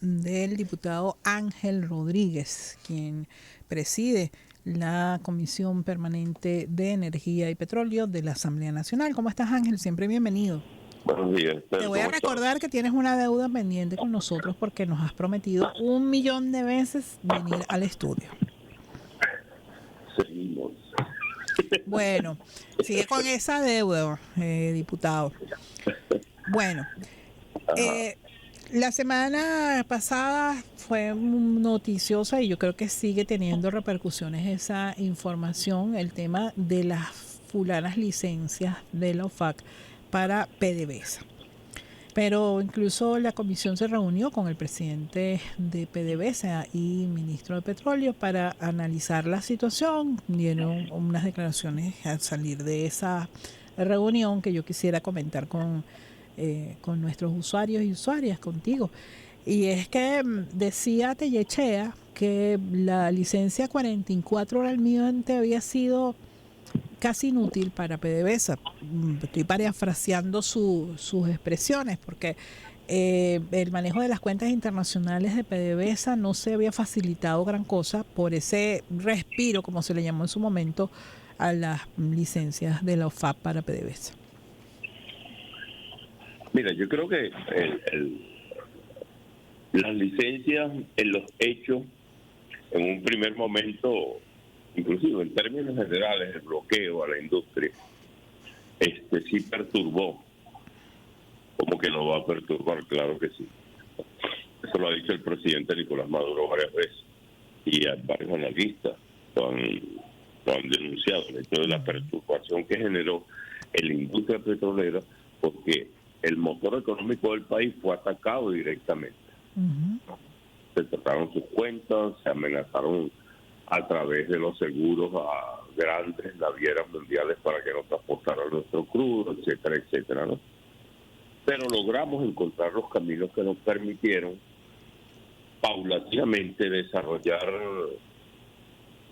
Del diputado Ángel Rodríguez, quien preside la Comisión Permanente de Energía y Petróleo de la Asamblea Nacional. ¿Cómo estás, Ángel? Siempre bienvenido. Buenos días, Te voy a recordar que tienes una deuda pendiente con nosotros porque nos has prometido 1.000.000 de veces venir al estudio. Seguimos. Bueno, sigue con esa deuda, diputado. Bueno, la semana pasada fue noticiosa y yo creo que sigue teniendo repercusiones esa información, el tema de las fulanas licencias de la OFAC para PDVSA. Pero incluso la comisión se reunió con el presidente de PDVSA y ministro de Petróleo para analizar la situación. Dieron unas declaraciones al salir de esa reunión que yo quisiera comentar con nuestros usuarios y usuarias, contigo. Y es que decía Tellechea que la licencia 44 horas almirante había sido casi inútil para PDVSA. Estoy parafraseando sus expresiones porque el manejo de las cuentas internacionales de PDVSA no se había facilitado gran cosa por ese respiro, como se le llamó en su momento, a las licencias de la OFAC para PDVSA. Mira, yo creo que las licencias en los hechos, en un primer momento, inclusive en términos generales, el bloqueo a la industria, sí perturbó. ¿Cómo que no va a perturbar? Claro que sí. Eso lo ha dicho el presidente Nicolás Maduro varias veces y varios analistas lo han denunciado, el hecho de la perturbación que generó en la industria petrolera, porque el motor económico del país fue atacado directamente. Se trataron sus cuentas, se amenazaron a través de los seguros a grandes navieras mundiales para que no transportaran nuestro crudo, etcétera, etcétera, ¿no? Pero logramos encontrar los caminos que nos permitieron paulatinamente desarrollar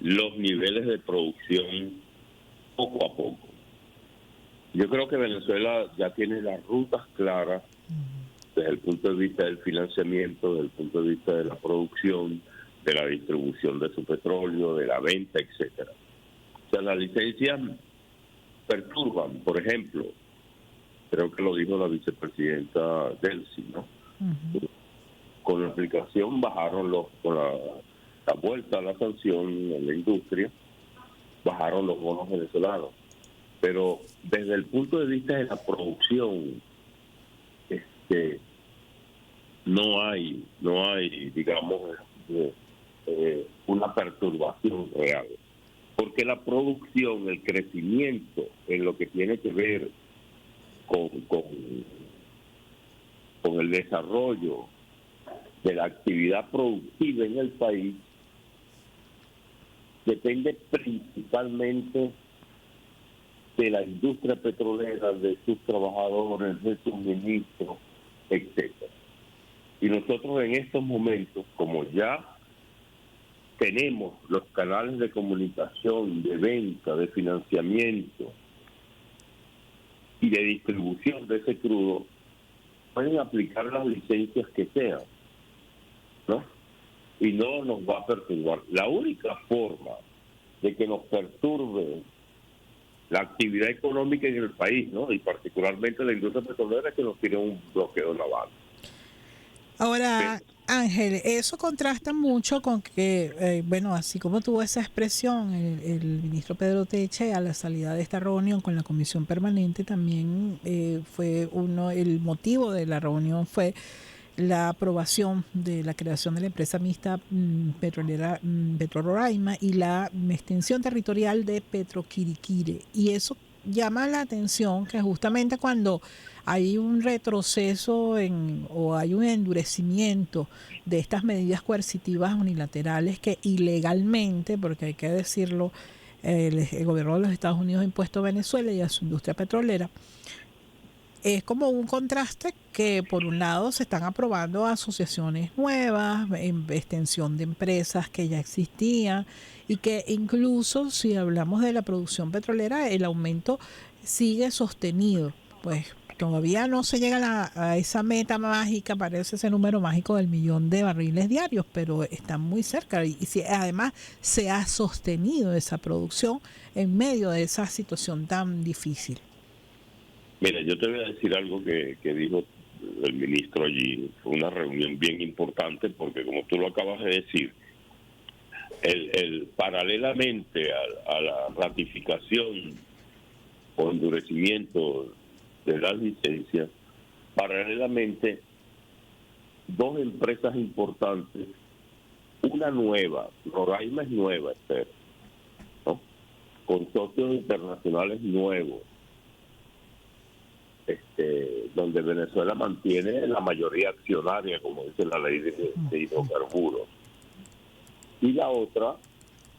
los niveles de producción poco a poco. Yo creo que Venezuela ya tiene las rutas claras desde el punto de vista del financiamiento, desde el punto de vista de la producción, de la distribución de su petróleo, de la venta, etcétera. O sea, las licencias perturban, por ejemplo, creo que lo dijo la vicepresidenta Delcy, ¿no? Con la aplicación bajaron con la vuelta a la sanción en la industria, bajaron los bonos venezolanos. Pero desde el punto de vista de la producción, no hay, digamos, una perturbación real. Porque la producción, el crecimiento en lo que tiene que ver con el desarrollo de la actividad productiva en el país depende principalmente de la industria petrolera, de sus trabajadores, de sus ministros, etcétera. Y nosotros en estos momentos, como ya tenemos los canales de comunicación, de venta, de financiamiento y de distribución de ese crudo, pueden aplicar las licencias que sean, ¿no? Y no nos va a perturbar. La única forma de que nos perturbe la actividad económica en el país, ¿no? Y particularmente la industria petrolera, es que nos tiene un bloqueo naval. Ahora, Sí. Ángel, eso contrasta mucho con que, bueno, así como tuvo esa expresión el ministro Pedro Teche a la salida de esta reunión con la Comisión Permanente, también fue el motivo de la reunión fue la aprobación de la creación de la empresa mixta petrolera Petrororaima y la extensión territorial de Petroquiriquire. Y eso llama la atención que justamente cuando hay un retroceso o hay un endurecimiento de estas medidas coercitivas unilaterales que ilegalmente, porque hay que decirlo, el gobierno de los Estados Unidos ha impuesto a Venezuela y a su industria petrolera, es como un contraste que por un lado se están aprobando asociaciones nuevas, extensión de empresas que ya existían y que incluso si hablamos de la producción petrolera, el aumento sigue sostenido. Pues todavía no se llega a esa meta mágica, parece ese número mágico del 1.000.000 de barriles diarios, pero está muy cerca y si, además se ha sostenido esa producción en medio de esa situación tan difícil. Mira, yo te voy a decir algo que dijo el ministro allí. Fue una reunión bien importante porque, como tú lo acabas de decir, paralelamente a la ratificación o endurecimiento de las licencias, paralelamente dos empresas importantes, una nueva, Roraima es nueva, Esther, ¿no? Con socios internacionales nuevos, donde Venezuela mantiene la mayoría accionaria, como dice la ley de hidrocarburos. Y la otra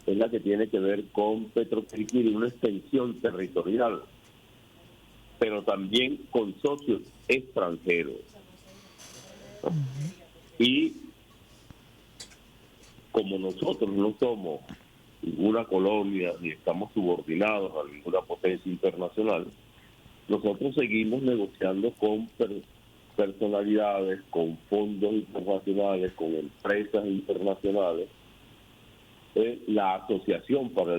es la que tiene que ver con Petroquiriquiri, una extensión territorial, pero también con socios extranjeros. Y como nosotros no somos ninguna colonia ni estamos subordinados a ninguna potencia internacional, nosotros seguimos negociando con personalidades, con fondos internacionales, con empresas internacionales, la asociación para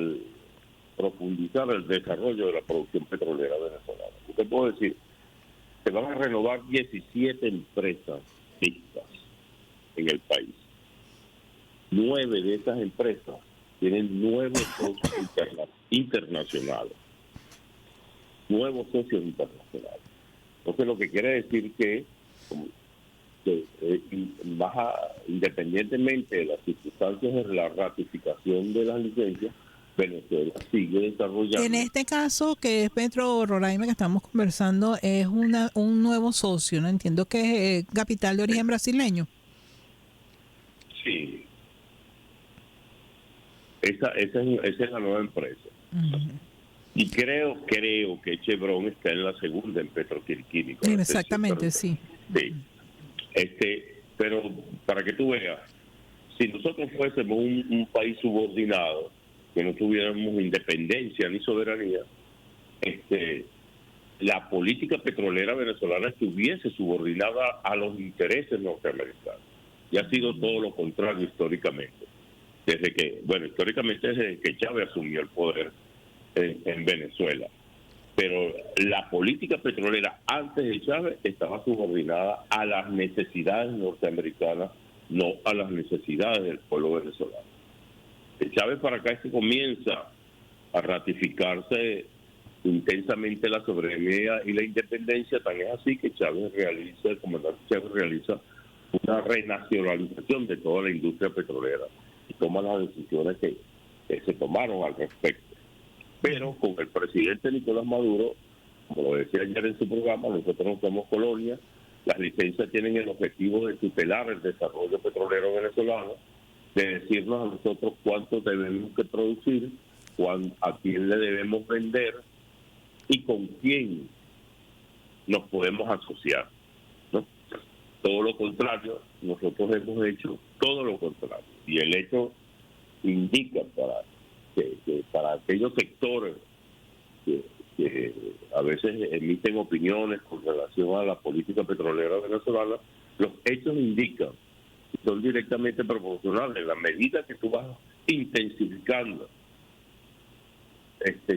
profundizar el desarrollo de la producción petrolera venezolana. Usted puede decir, se van a renovar 17 empresas mixtas en el país. 9 de esas empresas tienen nuevos socios internacionales. Nuevos socios internacionales. Entonces, lo que quiere decir que independientemente de las circunstancias de la ratificación de las licencias, Venezuela sigue desarrollando. En este caso, que es Petro Roraima que estamos conversando, es un nuevo socio, ¿no? Entiendo que es capital de origen brasileño. Sí. Esa es la nueva empresa. Uh-huh. Y creo que Chevron está en la segunda, en Petroquiriquiri. Exactamente, sí. Sí. Pero para que tú veas, si nosotros fuésemos un país subordinado, que no tuviéramos independencia ni soberanía, la política petrolera venezolana estuviese subordinada a los intereses norteamericanos. Y ha sido todo lo contrario históricamente. Históricamente desde que Chávez asumió el poder en Venezuela. Pero la política petrolera antes de Chávez estaba subordinada a las necesidades norteamericanas, no a las necesidades del pueblo venezolano. De Chávez para acá es que comienza a ratificarse intensamente la soberanía y la independencia, tan es así que el comandante Chávez realiza una renacionalización de toda la industria petrolera y toma las decisiones que se tomaron al respecto. Pero con el presidente Nicolás Maduro, como lo decía ayer en su programa, nosotros no somos colonia, las licencias tienen el objetivo de tutelar el desarrollo petrolero venezolano, de decirnos a nosotros cuánto debemos que producir, a quién le debemos vender y con quién nos podemos asociar, ¿no? Todo lo contrario, nosotros hemos hecho todo lo contrario. Y el hecho indica para aquellos sectores que a veces emiten opiniones con relación a la política petrolera venezolana, los hechos indican que son directamente proporcionales. En la medida que tú vas intensificando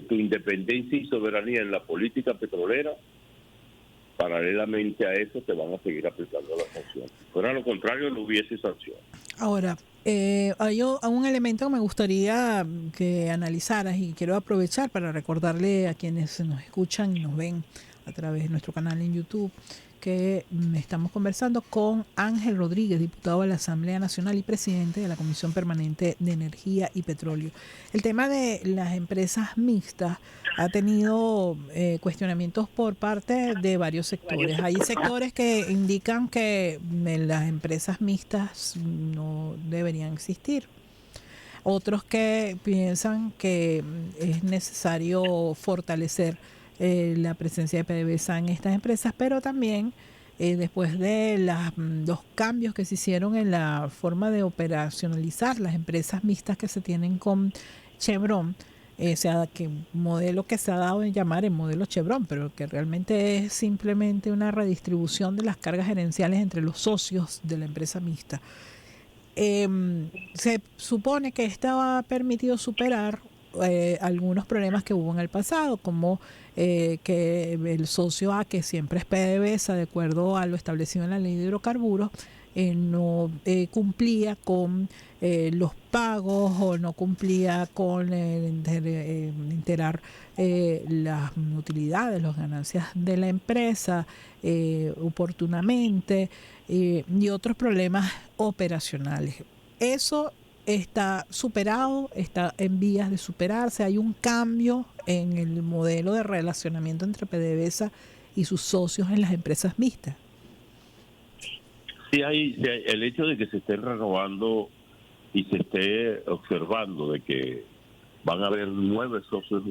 tu independencia y soberanía en la política petrolera, paralelamente a eso te van a seguir aplicando las sanciones. Fuera lo contrario, no hubiese sanciones. Ahora, hay un elemento que me gustaría que analizaras y quiero aprovechar para recordarle a quienes nos escuchan y nos ven a través de nuestro canal en YouTube que estamos conversando con Ángel Rodríguez, diputado de la Asamblea Nacional y presidente de la Comisión Permanente de Energía y Petróleo. El tema de las empresas mixtas ha tenido cuestionamientos por parte de varios sectores. Hay sectores que indican que las empresas mixtas no deberían existir. Otros que piensan que es necesario fortalecer la presencia de PDVSA en estas empresas, pero también después de los cambios que se hicieron en la forma de operacionalizar las empresas mixtas que se tienen con Chevron, que modelo que se ha dado en llamar el modelo Chevron, pero que realmente es simplemente una redistribución de las cargas gerenciales entre los socios de la empresa mixta. Se supone que esta ha permitido superar algunos problemas que hubo en el pasado, como que el socio A, que siempre es PDVSA, de acuerdo a lo establecido en la ley de hidrocarburos, no cumplía con los pagos o no cumplía con enterar las utilidades, las ganancias de la empresa oportunamente, y otros problemas operacionales. Eso está superado, está en vías de superarse. Hay un cambio en el modelo de relacionamiento entre PDVSA y sus socios en las empresas mixtas. Sí hay el hecho de que se esté renovando y se esté observando de que van a haber 9 socios,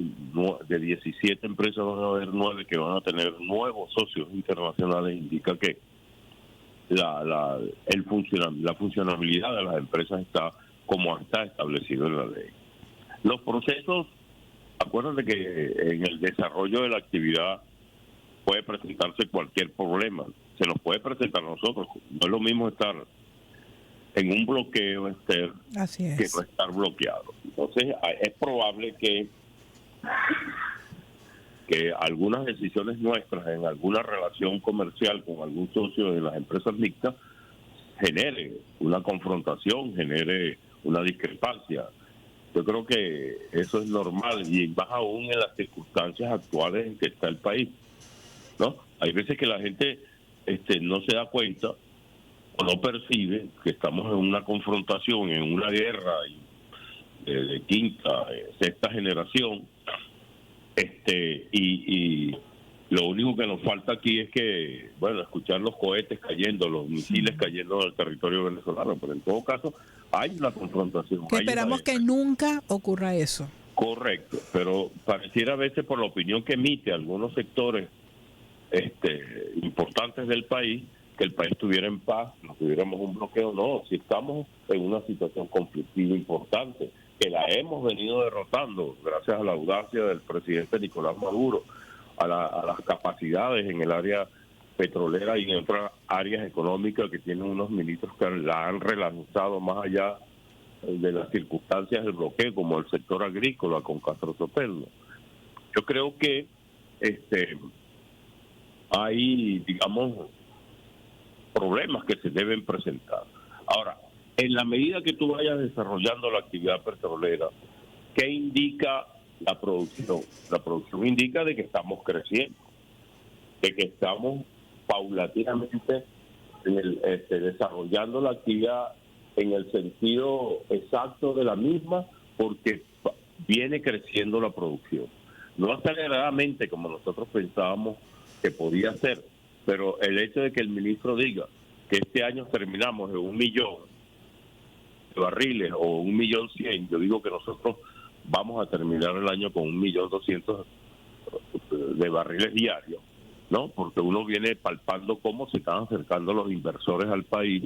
de 17 empresas van a haber 9 que van a tener nuevos socios internacionales, indica que la funcionabilidad de las empresas está como está establecido en la ley. Los procesos, acuérdate que en el desarrollo de la actividad puede presentarse cualquier problema, se nos puede presentar a nosotros. No es lo mismo estar en un bloqueo, Esther, que no estar bloqueado. Entonces es probable que algunas decisiones nuestras en alguna relación comercial con algún socio de las empresas mixtas genere una confrontación, genere una discrepancia. Yo creo que eso es normal y más aún en las circunstancias actuales en que está el país, ¿no? Hay veces que la gente no se da cuenta o no percibe que estamos en una confrontación, en una guerra de quinta, sexta generación, y lo único que nos falta aquí es que, bueno, escuchar los cohetes cayendo, los misiles cayendo en el territorio venezolano, pero en todo caso hay una confrontación. Que esperamos que nunca ocurra eso. Correcto, pero pareciera a veces por la opinión que emite algunos sectores importantes del país, que el país estuviera en paz, no tuviéramos un bloqueo. No, si estamos en una situación conflictiva importante, que la hemos venido derrotando gracias a la audacia del presidente Nicolás Maduro, a las capacidades en el área petrolera y en otras áreas económicas que tienen unos ministros que la han relanzado más allá de las circunstancias del bloqueo, como el sector agrícola con Castro Sotelo. Yo creo que hay, digamos, problemas que se deben presentar. Ahora, en la medida que tú vayas desarrollando la actividad petrolera, ¿qué indica la producción? La producción indica de que estamos creciendo, de que estamos paulatinamente desarrollando la actividad en el sentido exacto de la misma, porque viene creciendo la producción. No aceleradamente como nosotros pensábamos que podía ser, pero el hecho de que el ministro diga que este año terminamos en 1 millón de barriles o 1.100.000, yo digo que nosotros vamos a terminar el año con 1.200.000 de barriles diarios, ¿no? Porque uno viene palpando cómo se están acercando los inversores al país,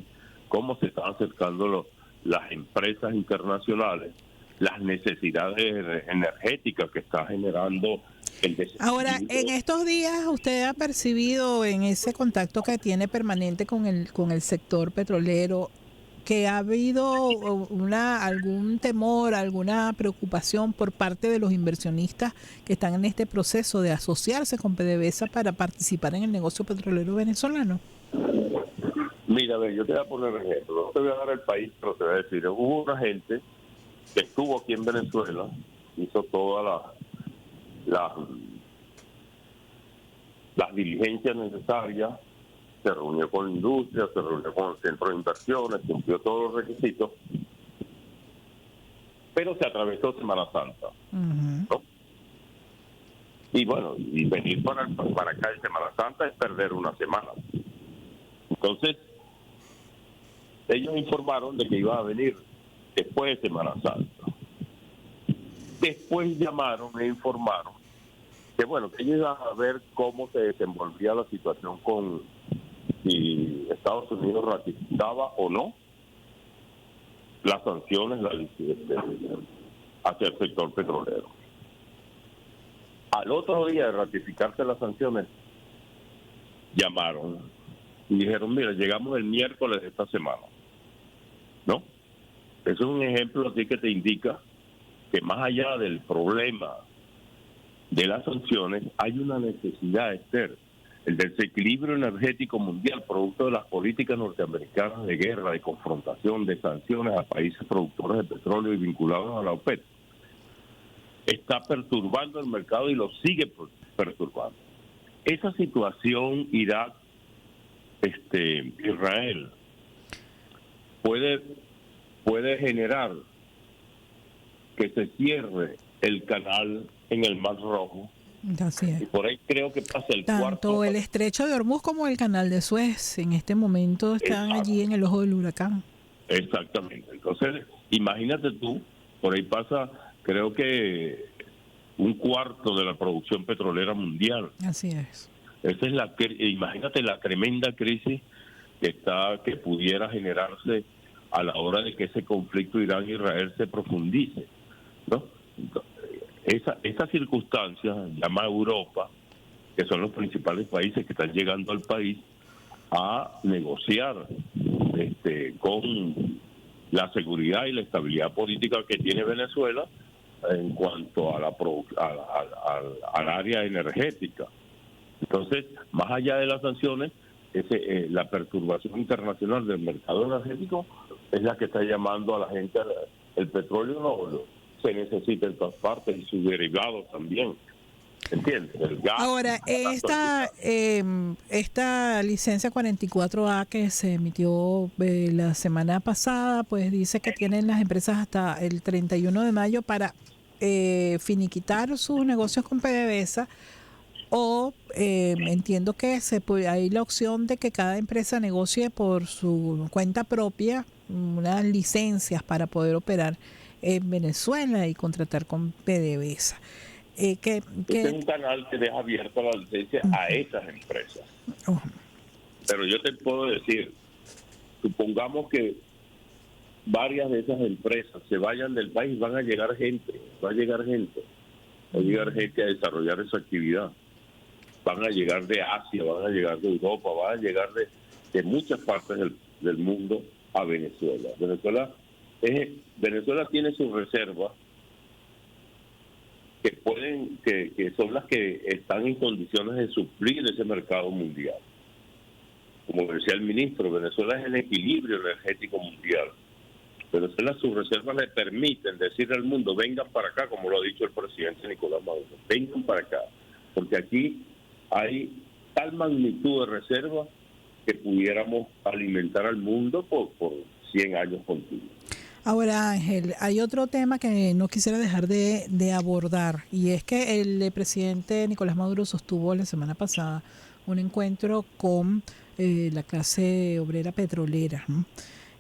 cómo se están acercando las empresas internacionales, las necesidades energéticas que está generando el desequilibrio. Ahora, en estos días, ¿usted ha percibido en ese contacto que tiene permanente con el sector petrolero que ha habido algún temor, alguna preocupación por parte de los inversionistas que están en este proceso de asociarse con PDVSA para participar en el negocio petrolero venezolano? Mira, yo te voy a poner un ejemplo. No te voy a dar el país, pero te voy a decir, hubo una gente que estuvo aquí en Venezuela, hizo todas las diligencias necesarias, se reunió con la industria, se reunió con el centro de inversiones, cumplió todos los requisitos, pero se atravesó Semana Santa, ¿no? Y bueno, y venir para acá en Semana Santa es perder una semana. Entonces, ellos informaron de que iba a venir después de Semana Santa. Después llamaron e informaron que bueno, que ellos iban a ver cómo se desenvolvía la situación con si Estados Unidos ratificaba o no las sanciones hacia el sector petrolero. Al otro día de ratificarse las sanciones, llamaron y dijeron, mira, llegamos el miércoles de esta semana, ¿no? Eso es un ejemplo así que te indica que más allá del problema de las sanciones, hay una necesidad, Esther, el desequilibrio energético mundial, producto de las políticas norteamericanas de guerra, de confrontación, de sanciones a países productores de petróleo y vinculados a la OPEP, está perturbando el mercado y lo sigue perturbando. Esa situación, Irak, Israel, puede generar que se cierre el canal en el Mar Rojo. Así es. Y por ahí creo que pasa el Tanto cuarto. el estrecho de Hormuz como el canal de Suez en este momento están Exacto. allí en el ojo del huracán. Exactamente. Entonces, imagínate tú, por ahí pasa, creo que un cuarto de la producción petrolera mundial. Así es. Esa es imagínate la tremenda crisis que pudiera generarse a la hora de que ese conflicto Irán-Israel se profundice, ¿no? Esa circunstancia llama a Europa, que son los principales países que están llegando al país, a negociar con la seguridad y la estabilidad política que tiene Venezuela en cuanto a al área energética. Entonces, más allá de las sanciones, la perturbación internacional del mercado energético es la que está llamando a la gente. El petróleo se necesita en todas partes y sus derivados también. ¿Entiendes? El gas. Ahora, esta licencia 44A que se emitió la semana pasada, pues dice que tienen las empresas hasta el 31 de mayo para finiquitar sus negocios con PDVSA, o entiendo que hay la opción de que cada empresa negocie por su cuenta propia unas licencias para poder operar en Venezuela y contratar con PDVSA. Este es un canal que deja abierta la licencia a esas empresas. Pero yo te puedo decir, supongamos que varias de esas empresas se vayan del país, va a llegar gente a desarrollar esa actividad. Van a llegar de Asia, van a llegar de Europa, van a llegar de muchas partes del mundo a Venezuela. Venezuela tiene sus reservas que son las que están en condiciones de suplir ese mercado mundial. Como decía el ministro, Venezuela es el equilibrio energético mundial. Venezuela, sus reservas le permiten decirle al mundo, vengan para acá, como lo ha dicho el presidente Nicolás Maduro, vengan para acá, porque aquí hay tal magnitud de reservas que pudiéramos alimentar al mundo por 100 años continuos. Ahora, Ángel, hay otro tema que no quisiera dejar de abordar, y es que el presidente Nicolás Maduro sostuvo la semana pasada un encuentro con la clase obrera petrolera, ¿no?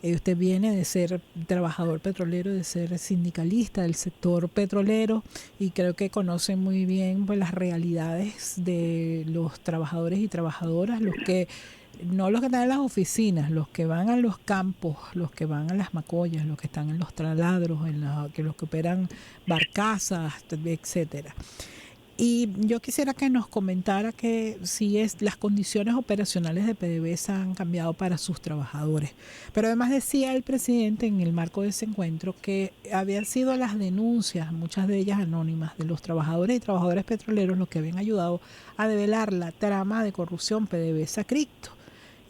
Usted viene de ser trabajador petrolero, de ser sindicalista del sector petrolero, y creo que conoce muy bien pues las realidades de los trabajadores y trabajadoras, no los que están en las oficinas, los que van a los campos, los que van a las macollas, los que están en los taladros, los que operan barcazas, etcétera. Y yo quisiera que nos comentara que si las condiciones operacionales de PDVSA han cambiado para sus trabajadores. Pero además decía el presidente en el marco de ese encuentro que habían sido las denuncias, muchas de ellas anónimas, de los trabajadores y trabajadoras petroleros los que habían ayudado a develar la trama de corrupción PDVSA Cripto.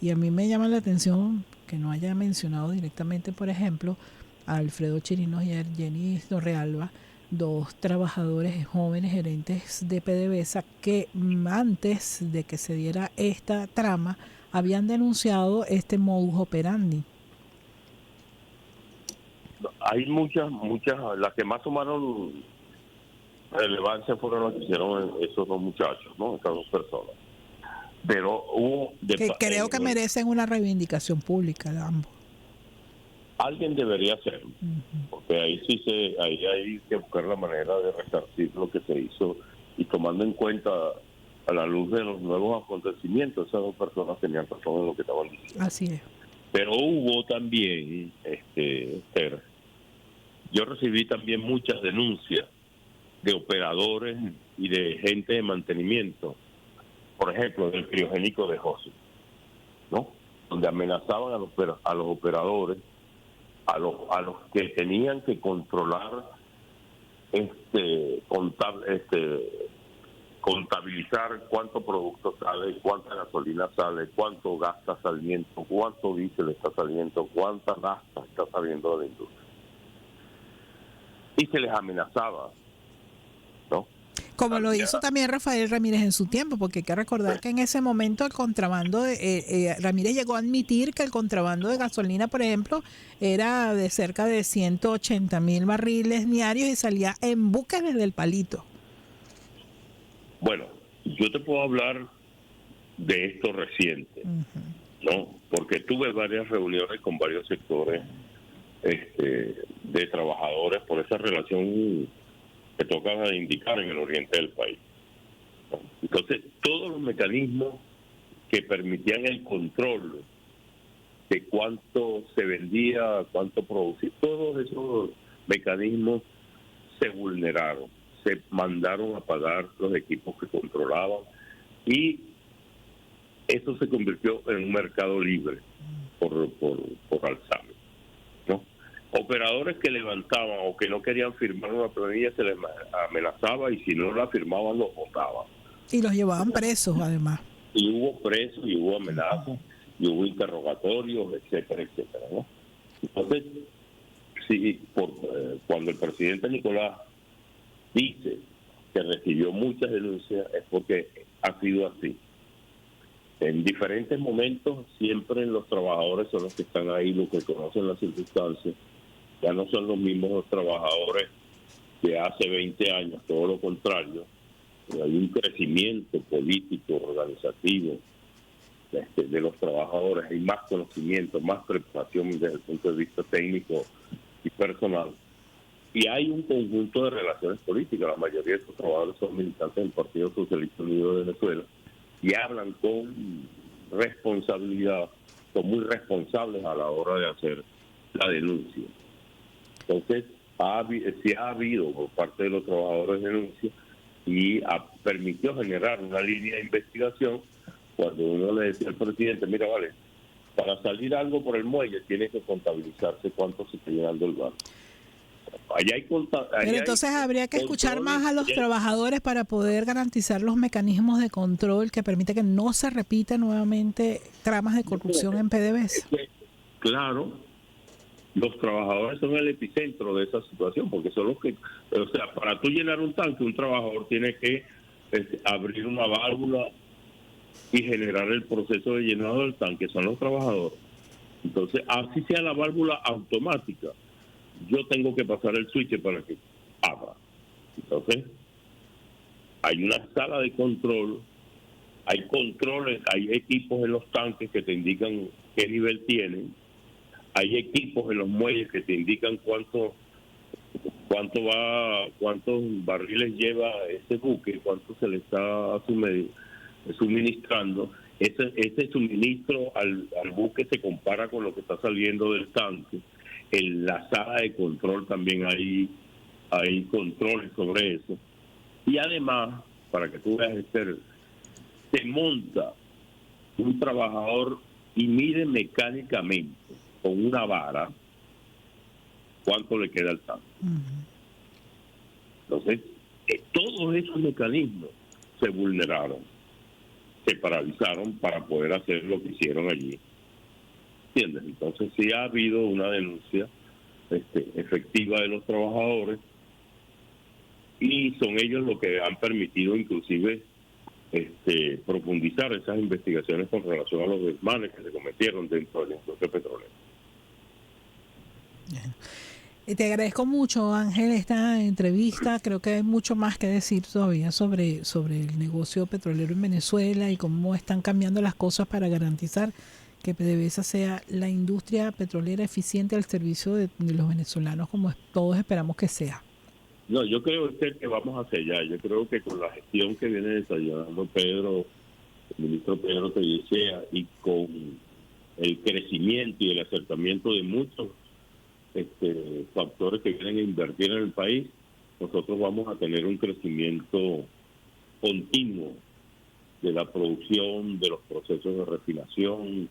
Y a mí me llama la atención que no haya mencionado directamente, por ejemplo, a Alfredo Chirinos y a Jenny Torrealba, dos trabajadores jóvenes gerentes de PDVSA que antes de que se diera esta trama habían denunciado este modus operandi. Hay muchas, las que más tomaron relevancia fueron las que hicieron esos dos muchachos, ¿no? Estas dos personas. Pero hubo... creo que merecen una reivindicación pública de ambos. Alguien debería hacerlo, porque ahí hay que buscar la manera de resarcir lo que se hizo, y tomando en cuenta a la luz de los nuevos acontecimientos, esas dos personas tenían razón en lo que estaban diciendo. Así es. Pero hubo también, yo recibí también muchas denuncias de operadores y de gente de mantenimiento, por ejemplo, del criogénico de José, ¿no? Donde amenazaban a los operadores, a los que tenían que controlar, contabilizar cuánto producto sale, cuánta gasolina sale, cuánto gasta saliendo, cuánto diésel está saliendo, cuánta nafta está saliendo de la industria. Y se les amenazaba, ¿no? Como lo hizo también Rafael Ramírez en su tiempo, porque hay que recordar que en ese momento el contrabando, Ramírez llegó a admitir que el contrabando de gasolina, por ejemplo, era de cerca de 180,000 barriles diarios y salía en buques desde el Palito. Bueno, yo te puedo hablar de esto reciente, ¿no? Porque tuve varias reuniones con varios sectores de trabajadores por esa relación que tocaba de indicar en el oriente del país. Entonces, todos los mecanismos que permitían el control de cuánto se vendía, cuánto producía, todos esos mecanismos se vulneraron, se mandaron a pagar los equipos que controlaban y eso se convirtió en un mercado libre por alzamiento, ¿no? Operadores que levantaban o que no querían firmar una planilla se les amenazaba y si no la firmaban los votaban. Y los llevaban presos además. Y hubo presos, y hubo amenazas, y hubo interrogatorios, etcétera, etcétera, ¿no? Entonces, sí, cuando el presidente Nicolás dice que recibió muchas denuncias es porque ha sido así. En diferentes momentos, siempre los trabajadores son los que están ahí, los que conocen las circunstancias. Ya no son los mismos los trabajadores de hace 20 años, todo lo contrario. Hay un crecimiento político, organizativo de los trabajadores, hay más conocimiento, más preparación desde el punto de vista técnico y personal. Y hay un conjunto de relaciones políticas. La mayoría de estos trabajadores son militantes del Partido Socialista Unido de Venezuela y hablan con responsabilidad, son muy responsables a la hora de hacer la denuncia. Entonces, sí ha habido por parte de los trabajadores denuncias y permitió generar una línea de investigación cuando uno le decía al presidente, mira, vale, para salir algo por el muelle tiene que contabilizarse cuánto se está llenando el barco. Pero entonces habría que escuchar más a los trabajadores para poder garantizar los mecanismos de control que permite que no se repita nuevamente tramas de corrupción en PDVSA. Claro, los trabajadores son el epicentro de esa situación, porque son los que, o sea, para tú llenar un tanque, un trabajador tiene que abrir una válvula y generar el proceso de llenado del tanque, son los trabajadores. Entonces, así sea la válvula automática, yo tengo que pasar el switch para que abra. Entonces, hay una sala de control, hay controles, hay equipos en los tanques que te indican qué nivel tienen, hay equipos en los muelles que te indican cuántos barriles lleva ese buque, cuánto se le está suministrando. Ese suministro al buque se compara con lo que está saliendo del tanque. En la sala de control también hay controles sobre eso. Y además, para que tú veas, Esther, se monta un trabajador y mide mecánicamente con una vara cuánto le queda al tanque. Entonces, todos esos mecanismos se vulneraron, se paralizaron para poder hacer lo que hicieron allí. ¿Entiendes? Entonces sí ha habido una denuncia efectiva de los trabajadores y son ellos los que han permitido inclusive profundizar esas investigaciones con relación a los desmanes que se cometieron dentro de la industria petrolera. Te agradezco mucho, Ángel, esta entrevista. Creo que hay mucho más que decir todavía sobre el negocio petrolero en Venezuela y cómo están cambiando las cosas para garantizar que PDVSA sea la industria petrolera eficiente al servicio de los venezolanos, como todos esperamos que sea. No, yo creo que vamos hacia allá. Yo creo que con la gestión que viene desarrollando el ministro Pedro Tellechea, y con el crecimiento y el acercamiento de muchos factores que vienen a invertir en el país, nosotros vamos a tener un crecimiento continuo de la producción, de los procesos de refinación.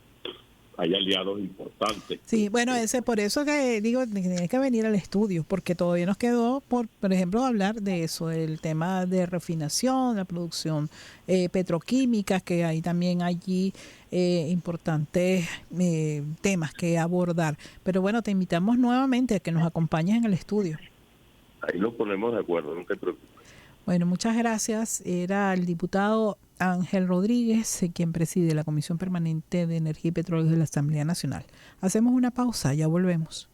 Hay aliados importantes. Sí, bueno, por eso que digo, tiene que venir al estudio, porque todavía nos quedó, por ejemplo, hablar de eso, el tema de refinación, la producción petroquímica, que hay también allí importantes temas que abordar. Pero bueno, te invitamos nuevamente a que nos acompañes en el estudio. Ahí nos ponemos de acuerdo, no te preocupes. Bueno, muchas gracias. Era el diputado Ángel Rodríguez, quien preside la Comisión Permanente de Energía y Petróleo de la Asamblea Nacional. Hacemos una pausa, ya volvemos.